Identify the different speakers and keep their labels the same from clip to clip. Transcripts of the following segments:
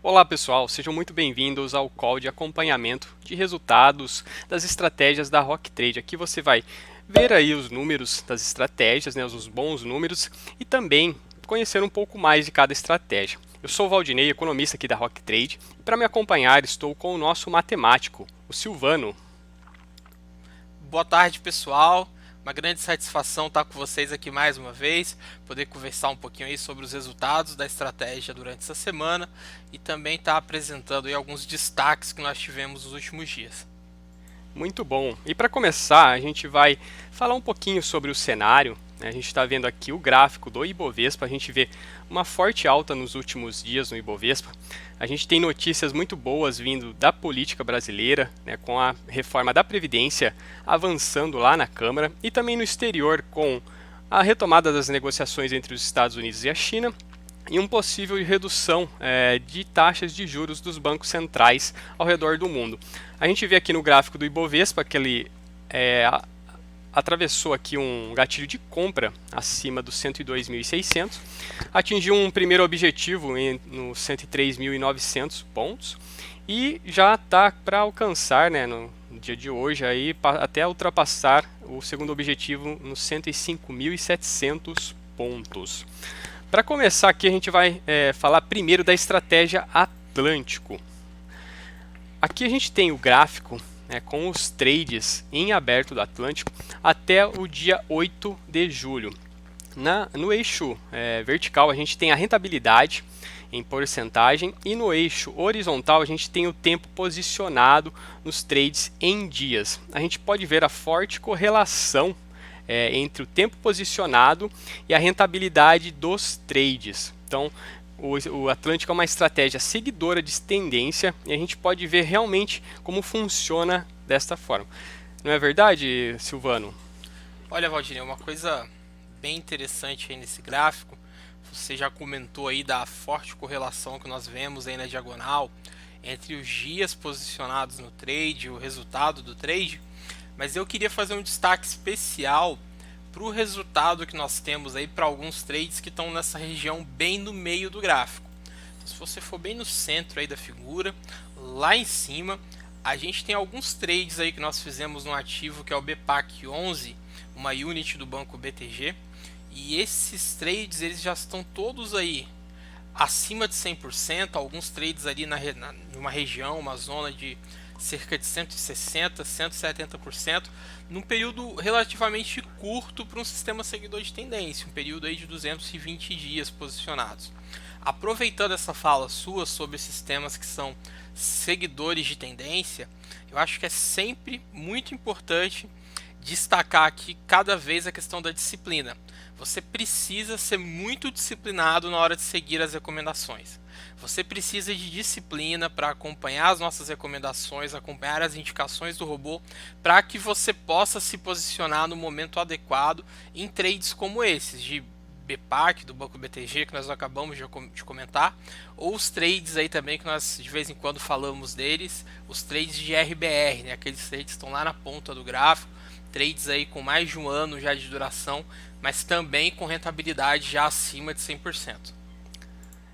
Speaker 1: Olá pessoal, sejam muito bem-vindos ao call de acompanhamento de resultados das estratégias da Rock Trade. Aqui você vai ver aí os números das estratégias, né, os bons números e também conhecer um pouco mais de cada estratégia. Eu sou o Valdinei, economista aqui da Rock Trade, e para me acompanhar estou com o nosso matemático, o Silvano.
Speaker 2: Boa tarde, pessoal. Uma grande satisfação estar com vocês aqui mais uma vez, poder conversar um pouquinho aí sobre os resultados da estratégia durante essa semana e também estar apresentando aí alguns destaques que nós tivemos nos últimos dias.
Speaker 1: Muito bom. E para começar, a gente vai falar um pouquinho sobre o cenário. A gente está vendo aqui o gráfico do Ibovespa, a gente vê uma forte alta nos últimos dias no Ibovespa. A gente tem notícias muito boas vindo da política brasileira, né, com a reforma da Previdência avançando lá na Câmara e também no exterior com a retomada das negociações entre os Estados Unidos e a China e uma possível redução de taxas de juros dos bancos centrais ao redor do mundo. A gente vê aqui no gráfico do Ibovespa que ele atravessou aqui um gatilho de compra acima dos 102.600, atingiu um primeiro objetivo nos 103.900 pontos e já está para alcançar, né, no dia de hoje aí, até ultrapassar o segundo objetivo nos 105.700 pontos. Para começar aqui a gente vai falar primeiro da estratégia Atlântico. Aqui a gente tem o gráfico com os trades em aberto do Atlântico até o dia 8 de julho. No eixo vertical a gente tem a rentabilidade em porcentagem e no eixo horizontal a gente tem o tempo posicionado nos trades em dias. A gente pode ver a forte correlação entre o tempo posicionado e a rentabilidade dos trades. Então, o Atlântico é uma estratégia seguidora de tendência e a gente pode ver realmente como funciona desta forma. Não é verdade, Silvano?
Speaker 2: Olha, Valdinei, uma coisa bem interessante aí nesse gráfico, você já comentou aí da forte correlação que nós vemos aí na diagonal entre os dias posicionados no trade e o resultado do trade, mas eu queria fazer um destaque especial para o resultado que nós temos aí para alguns trades que estão nessa região bem no meio do gráfico. Então, se você for bem no centro aí da figura, lá em cima, a gente tem alguns trades aí que nós fizemos no ativo que é o BPAC 11, uma unit do banco BTG, e esses trades eles já estão todos aí acima de 100%, alguns trades ali numa região, uma zona de cerca de 160%, 170%, num período relativamente curto para um sistema seguidor de tendência, um período aí de 220 dias posicionados. Aproveitando essa fala sua sobre sistemas que são seguidores de tendência, eu acho que é sempre muito importante destacar aqui cada vez a questão da disciplina. Você precisa ser muito disciplinado na hora de seguir as recomendações. Você precisa de disciplina para acompanhar as nossas recomendações, acompanhar as indicações do robô, para que você possa se posicionar no momento adequado em trades como esses, de BPAC, do Banco BTG, que nós acabamos de comentar, ou os trades aí também que nós de vez em quando falamos deles, os trades de RBR, né? Aqueles trades que estão lá na ponta do gráfico, trades aí com mais de um ano já de duração, mas também com rentabilidade já acima de 100%.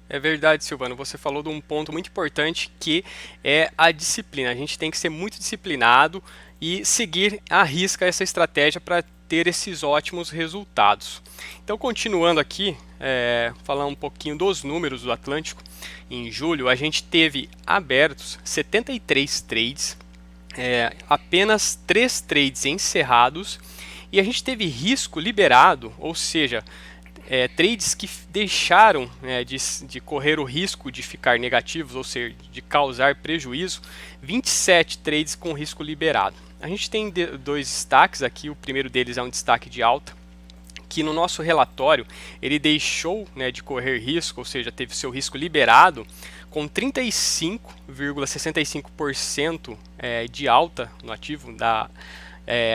Speaker 1: É verdade, Silvano, você falou de um ponto muito importante que é a disciplina. A gente tem que ser muito disciplinado e seguir à risca essa estratégia para ter esses ótimos resultados. Então, continuando aqui, falar um pouquinho dos números do Atlântico. Em julho, a gente teve abertos 73 trades, apenas 3 trades encerrados e a gente teve risco liberado, ou seja, trades que deixaram de correr o risco de ficar negativos, ou seja, de causar prejuízo, 27 trades com risco liberado. A gente tem dois destaques aqui, o primeiro deles é um destaque de alta, que no nosso relatório ele deixou de correr risco, ou seja, teve seu risco liberado, com 35,65% de alta no ativo da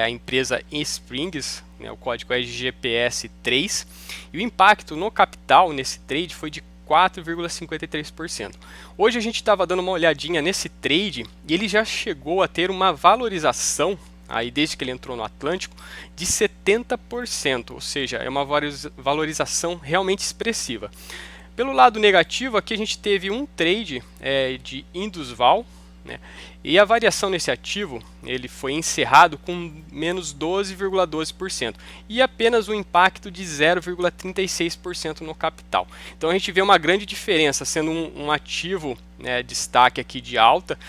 Speaker 1: empresa Springs, o código é GPS 3, e o impacto no capital nesse trade foi de 4,53%. Hoje a gente estava dando uma olhadinha nesse trade e ele já chegou a ter uma valorização aí desde que ele entrou no Atlântico, de 70%, ou seja, é uma valorização realmente expressiva. Pelo lado negativo, aqui a gente teve um trade de Indusval, né, e a variação nesse ativo ele foi encerrado com menos 12,12% e apenas um impacto de 0,36% no capital. Então a gente vê uma grande diferença, sendo um ativo, né, destaque aqui de alta,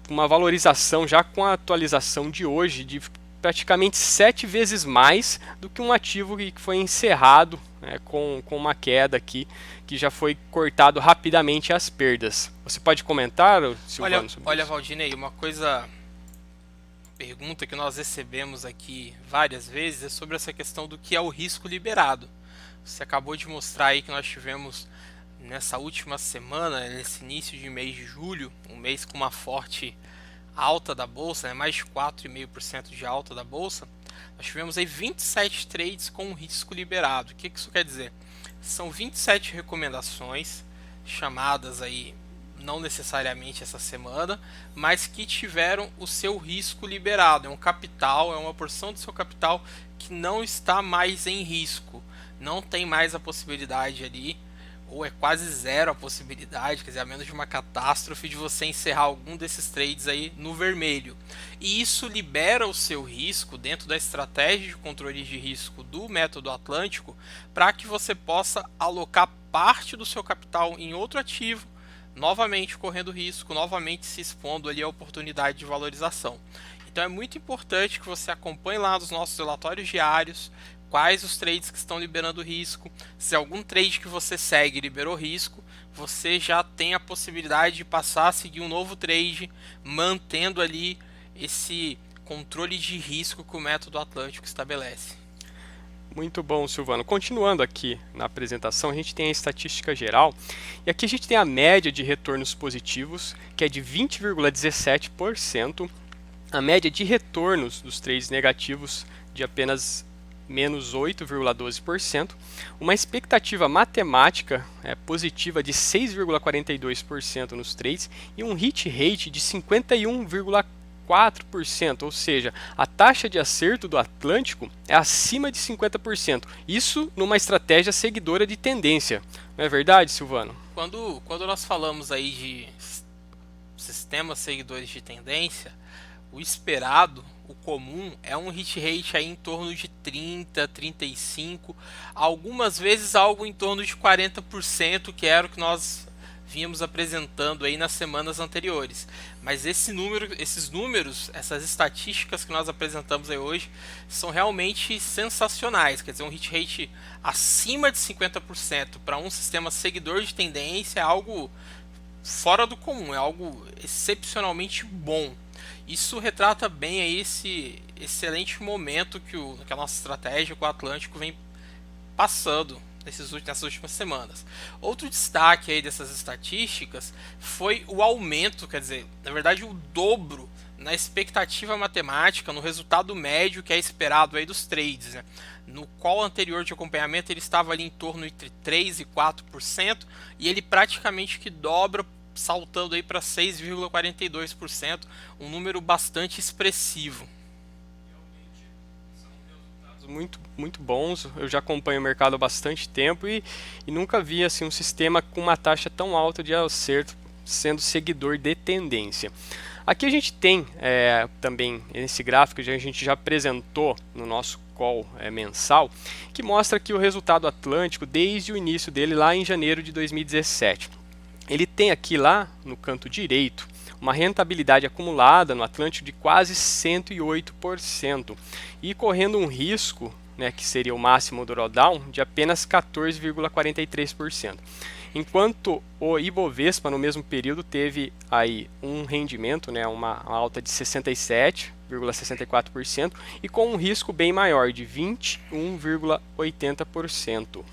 Speaker 1: uma valorização já com a atualização de hoje de praticamente 7 vezes mais do que um ativo que foi encerrado, né, com uma queda aqui, que já foi cortado rapidamente as perdas. Você pode comentar, Silvano, sobre
Speaker 2: olha
Speaker 1: isso?
Speaker 2: Valdinei, pergunta que nós recebemos aqui várias vezes é sobre essa questão do que é o risco liberado. Você acabou de mostrar aí que nós tivemos nessa última semana, nesse início de mês de julho, um mês com uma forte alta da bolsa, né, mais de 4,5% de alta da bolsa, nós tivemos aí 27 trades com risco liberado. O que isso quer dizer? São 27 recomendações chamadas aí, não necessariamente essa semana, mas que tiveram o seu risco liberado. É um capital, é uma porção do seu capital que não está mais em risco, não tem mais a possibilidade ali, ou é quase zero a possibilidade, quer dizer, a menos de uma catástrofe, de você encerrar algum desses trades aí no vermelho. E isso libera o seu risco dentro da estratégia de controle de risco do método Atlântico para que você possa alocar parte do seu capital em outro ativo, novamente correndo risco, novamente se expondo ali à oportunidade de valorização. Então é muito importante que você acompanhe lá os nossos relatórios diários, quais os trades que estão liberando risco. Se algum trade que você segue liberou risco, você já tem a possibilidade de passar a seguir um novo trade, mantendo ali esse controle de risco que o método Atlântico estabelece.
Speaker 1: Muito bom, Silvano. Continuando aqui na apresentação, a gente tem a estatística geral, e aqui a gente tem a média de retornos positivos, que é de 20,17%, a média de retornos dos trades negativos de apenas menos 8,12%, uma expectativa matemática positiva de 6,42% nos trades e um hit rate de 51,4%, ou seja, a taxa de acerto do Atlântico é acima de 50%. Isso numa estratégia seguidora de tendência. Não é verdade, Silvano?
Speaker 2: Quando nós falamos aí de sistemas seguidores de tendência, o esperado, o comum, é um hit rate aí em torno de 30, 35, algumas vezes algo em torno de 40%, que era o que nós vínhamos apresentando aí nas semanas anteriores. Mas esses números, essas estatísticas que nós apresentamos aí hoje, são realmente sensacionais. Quer dizer, um hit rate acima de 50% para um sistema seguidor de tendência é algo fora do comum, é algo excepcionalmente bom. Isso retrata bem aí esse excelente momento que a nossa estratégia com o Atlântico vem passando nessas últimas semanas. Outro destaque aí dessas estatísticas foi o aumento, quer dizer, na verdade o dobro na expectativa matemática, no resultado médio que é esperado aí dos trades, né? No call anterior de acompanhamento ele estava ali em torno entre 3 e 4%, e ele praticamente que dobra, saltando aí para 6,42%, um número bastante expressivo.
Speaker 1: Muito bons. Eu já acompanho o mercado há bastante tempo e nunca vi assim um sistema com uma taxa tão alta de acerto sendo seguidor de tendência. Aqui a gente tem também nesse gráfico que a gente já apresentou no nosso call mensal, que mostra aqui o resultado Atlântico desde o início dele lá em janeiro de 2017. Ele tem aqui lá no canto direito uma rentabilidade acumulada no Atlântico de quase 108% e correndo um risco, né, que seria o máximo do drawdown, de apenas 14,43%. Enquanto o Ibovespa no mesmo período teve aí um rendimento, né, uma alta de 67,64% e com um risco bem maior de 21,80%.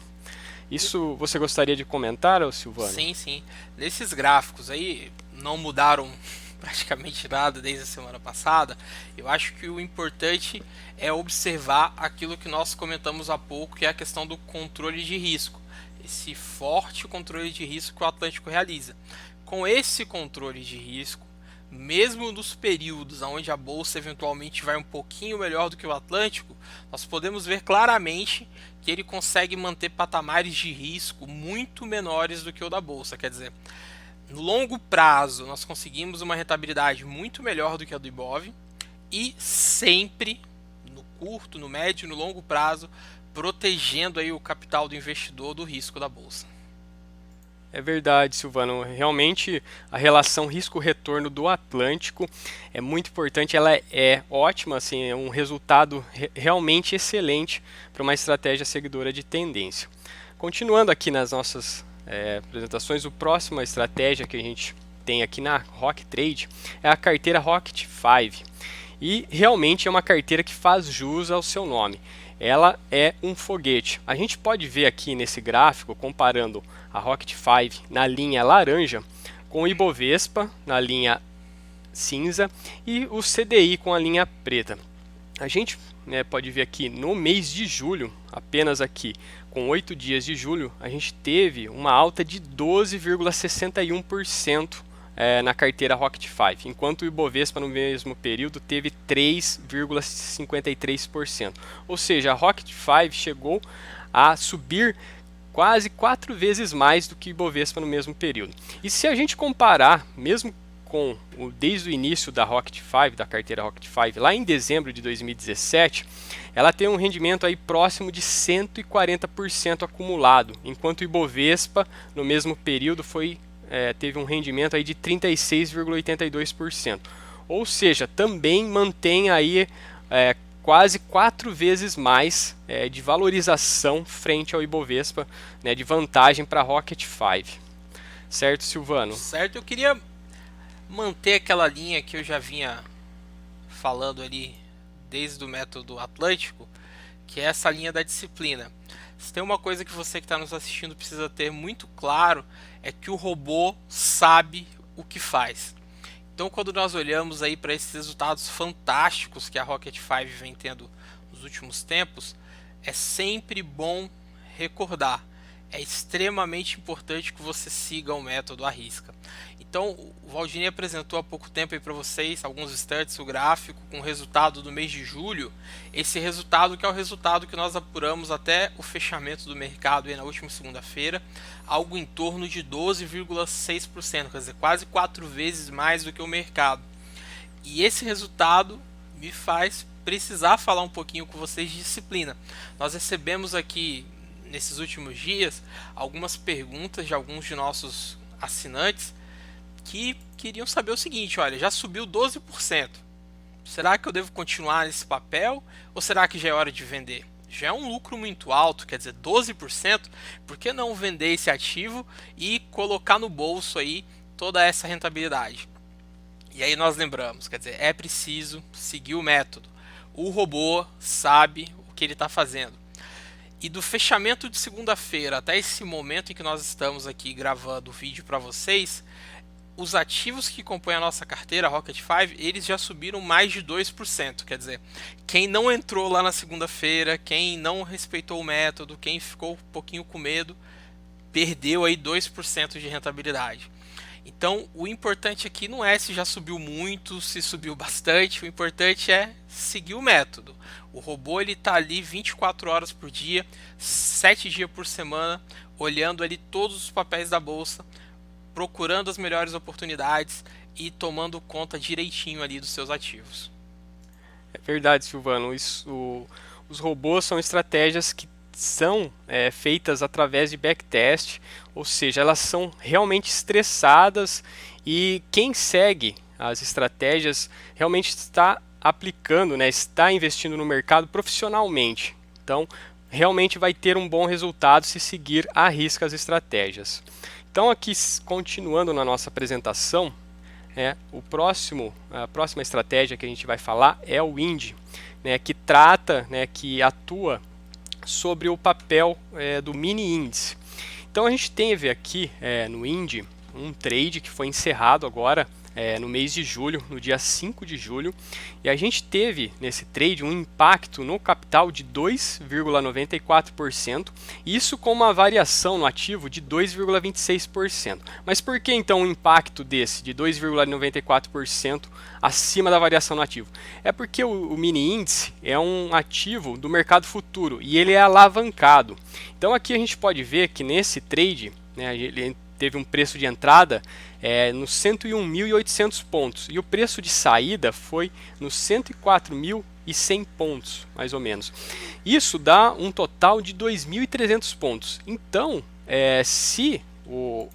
Speaker 1: Isso você gostaria de comentar, Silvano?
Speaker 2: Sim. Nesses gráficos aí não mudaram praticamente nada desde a semana passada. Eu acho que o importante é observar aquilo que nós comentamos há pouco, que é a questão do controle de risco. Esse forte controle de risco que o Atlântico realiza. Com esse controle de risco, mesmo nos períodos onde a bolsa eventualmente vai um pouquinho melhor do que o Atlântico, nós podemos ver claramente que ele consegue manter patamares de risco muito menores do que o da bolsa. Quer dizer, no longo prazo nós conseguimos uma rentabilidade muito melhor do que a do Ibov, e sempre no curto, no médio e no longo prazo protegendo aí o capital do investidor do risco da bolsa.
Speaker 1: É verdade, Silvano. Realmente a relação risco-retorno do Atlântico é muito importante. Ela é ótima, assim, é um resultado realmente excelente para uma estratégia seguidora de tendência. Continuando aqui nas nossas apresentações, a próxima estratégia que a gente tem aqui na Rocket Trade é a carteira Rocket 5. E realmente é uma carteira que faz jus ao seu nome. Ela é um foguete. A gente pode ver aqui nesse gráfico, comparando a Rocket 5 na linha laranja com o Ibovespa na linha cinza e o CDI com a linha preta. A gente pode ver aqui no mês de julho, apenas aqui com 8 dias de julho, a gente teve uma alta de 12,61% na carteira Rocket 5, enquanto o Ibovespa no mesmo período teve 3,53%. Ou seja, a Rocket 5 chegou a subir quase 4 vezes mais do que o Ibovespa no mesmo período. E se a gente comparar, mesmo desde o início da Rocket 5, da carteira Rocket 5, lá em dezembro de 2017, ela tem um rendimento aí próximo de 140% acumulado, enquanto o Ibovespa no mesmo período teve um rendimento aí de 36,82%. Ou seja, também mantém aí quase 4 vezes mais de valorização frente ao Ibovespa, de vantagem para a Rocket 5. Certo, Silvano?
Speaker 2: Certo, eu queria manter aquela linha que eu já vinha falando ali desde o método Atlântico, que é essa linha da disciplina. Se tem uma coisa que você que está nos assistindo precisa ter muito claro, é que o robô sabe o que faz. Então, quando nós olhamos aí para esses resultados fantásticos que a Rocket 5 vem tendo nos últimos tempos, é sempre bom recordar. É extremamente importante que você siga o método à risca. Então, o Valdinei apresentou há pouco tempo para vocês, alguns instantes, o gráfico com o resultado do mês de julho. Esse resultado que é o resultado que nós apuramos até o fechamento do mercado aí na última segunda-feira, algo em torno de 12,6%, quer dizer, quase 4 vezes mais do que o mercado. E esse resultado me faz precisar falar um pouquinho com vocês de disciplina. Nós recebemos aqui, nesses últimos dias, algumas perguntas de alguns de nossos assinantes que queriam saber o seguinte: olha, já subiu 12%. Será que eu devo continuar nesse papel ou será que já é hora de vender? Já é um lucro muito alto, quer dizer, 12%, por que não vender esse ativo e colocar no bolso aí toda essa rentabilidade? E aí nós lembramos, quer dizer, é preciso seguir o método. O robô sabe o que ele está fazendo. E do fechamento de segunda-feira até esse momento em que nós estamos aqui gravando o vídeo para vocês, os ativos que compõem a nossa carteira, a Rocket 5, eles já subiram mais de 2%. Quer dizer, quem não entrou lá na segunda-feira, quem não respeitou o método, quem ficou um pouquinho com medo, perdeu aí 2% de rentabilidade. Então, o importante aqui não é se já subiu muito, se subiu bastante, o importante é seguir o método. O robô está ali 24 horas por dia, 7 dias por semana, olhando ali todos os papéis da bolsa, procurando as melhores oportunidades e tomando conta direitinho ali dos seus ativos.
Speaker 1: É verdade, Silvano. Os robôs são estratégias que são feitas através de backtest, ou seja, elas são realmente estressadas e quem segue as estratégias realmente está aplicando, está investindo no mercado profissionalmente. Então, realmente vai ter um bom resultado se seguir à risca as estratégias. Então, aqui, continuando na nossa apresentação, a próxima estratégia que a gente vai falar é o IND, que trata, que atua sobre o papel do mini índice. Então, a gente teve aqui no IND um trade que foi encerrado agora no mês de julho, no dia 5 de julho, e a gente teve nesse trade um impacto no capital de 2,94%, isso com uma variação no ativo de 2,26%. Mas por que então um impacto desse de 2,94% acima da variação no ativo? É porque o mini índice é um ativo do mercado futuro e ele é alavancado. Então aqui a gente pode ver que nesse trade, né, ele teve um preço de entrada nos 101.800 pontos e o preço de saída foi nos 104.100 pontos, mais ou menos. Isso dá um total de 2.300 pontos. Então, se o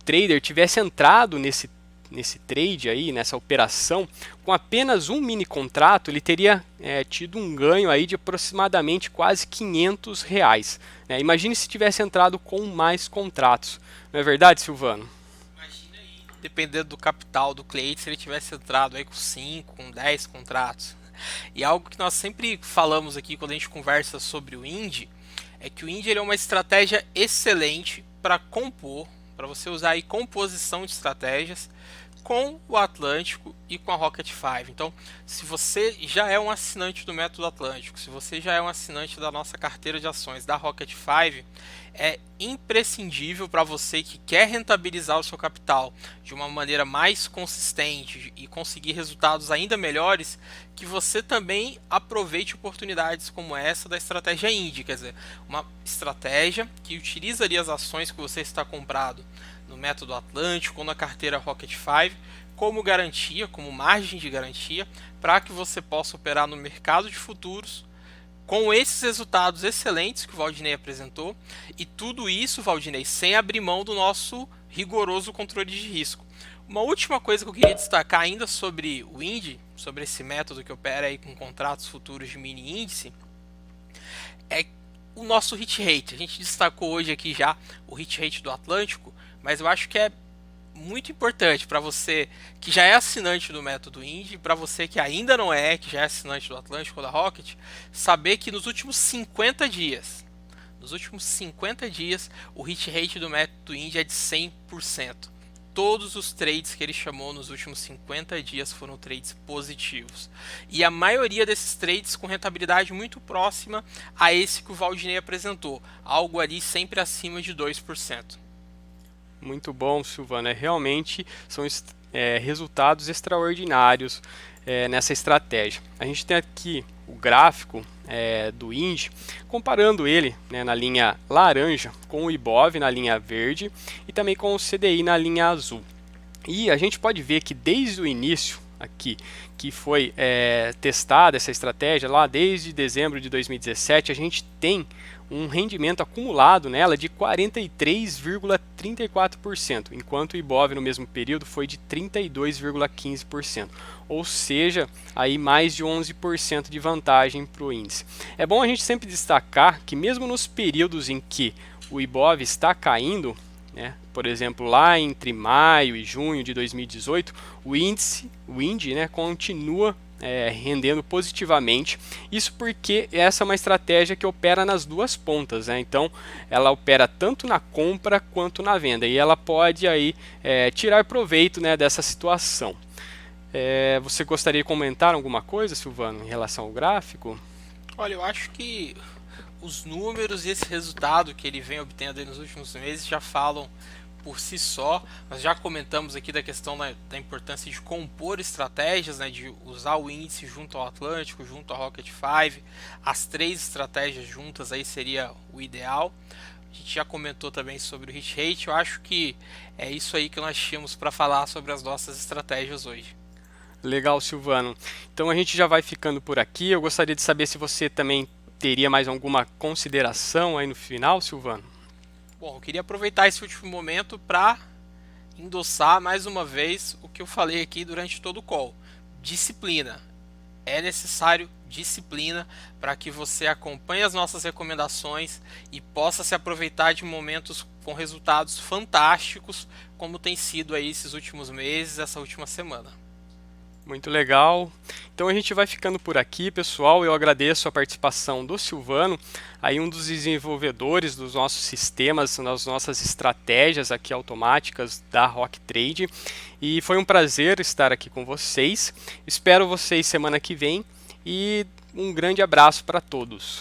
Speaker 1: trader tivesse entrado nesse trade aí, nessa operação, com apenas um mini contrato, ele teria tido um ganho aí de aproximadamente quase R$ 500. Né? Imagine se tivesse entrado com mais contratos. Não é verdade, Silvano?
Speaker 2: Imagina aí, dependendo do capital do cliente, se ele tivesse entrado aí com 5, com 10 contratos. E algo que nós sempre falamos aqui quando a gente conversa sobre o Indy, é que o Indy é uma estratégia excelente para compor, para você usar aí composição de estratégias com o Atlântico e com a Rocket 5. Então, se você já é um assinante do Método Atlântico, se você já é um assinante da nossa carteira de ações da Rocket 5, é imprescindível para você que quer rentabilizar o seu capital de uma maneira mais consistente e conseguir resultados ainda melhores, que você também aproveite oportunidades como essa da estratégia Indy, quer dizer, uma estratégia que utiliza ali as ações que você está comprado no Método Atlântico ou na carteira Rocket 5 como garantia, como margem de garantia, para que você possa operar no mercado de futuros com esses resultados excelentes que o Valdinei apresentou, e tudo isso, Valdinei, sem abrir mão do nosso rigoroso controle de risco. Uma última coisa que eu queria destacar ainda sobre o Indy, sobre esse método que opera aí com contratos futuros de mini índice, é o nosso hit rate. A gente destacou hoje aqui já o hit rate do Atlântico, mas eu acho que é muito importante para você que já é assinante do método Indy, para você que ainda não é, que já é assinante do Atlântico ou da Rocket, saber que nos últimos 50 dias, o hit rate do método Indy é de 100%. Todos os trades que ele chamou nos últimos 50 dias foram trades positivos. E a maioria desses trades com rentabilidade muito próxima a esse que o Valdinei apresentou, algo ali sempre acima de 2%.
Speaker 1: Muito bom, Silvano. Realmente são resultados extraordinários nessa estratégia. A gente tem aqui o gráfico do Indy, comparando ele, né, na linha laranja com o Ibov na linha verde e também com o CDI na linha azul. E a gente pode ver que desde o início aqui, que foi testada essa estratégia lá desde dezembro de 2017, a gente tem um rendimento acumulado nela de 43,34%, enquanto o Ibov no mesmo período foi de 32,15%, ou seja, aí mais de 11% de vantagem para o índice. É bom a gente sempre destacar que mesmo nos períodos em que o Ibov está caindo, né, por exemplo, lá entre maio e junho de 2018, o Indy, né, continua rendendo positivamente. Isso porque essa é uma estratégia que opera nas duas pontas, né? Então ela opera tanto na compra quanto na venda e ela pode aí tirar proveito, né, dessa situação. Você gostaria de comentar alguma coisa, Silvano, em relação ao gráfico?
Speaker 2: Olha, eu acho que os números e esse resultado que ele vem obtendo aí nos últimos meses já falam por si só. Nós já comentamos aqui da questão da importância de compor estratégias, né, de usar o índice junto ao Atlântico, junto à Rocket 5. As três estratégias juntas aí seria o ideal. A gente já comentou também sobre o hit rate. Eu acho que é isso aí que nós tínhamos para falar sobre as nossas estratégias hoje.
Speaker 1: Legal, Silvano. Então a gente já vai ficando por aqui. Eu gostaria de saber se você também teria mais alguma consideração aí no final, Silvano.
Speaker 2: Bom, eu queria aproveitar esse último momento para endossar mais uma vez o que eu falei aqui durante todo o call. Disciplina. É necessário disciplina para que você acompanhe as nossas recomendações e possa se aproveitar de momentos com resultados fantásticos, como tem sido aí esses últimos meses, essa última semana.
Speaker 1: Muito legal. Então a gente vai ficando por aqui, pessoal. Eu agradeço a participação do Silvano, aí um dos desenvolvedores dos nossos sistemas, das nossas estratégias aqui automáticas da Rock Trade. E foi um prazer estar aqui com vocês. Espero vocês semana que vem e um grande abraço para todos.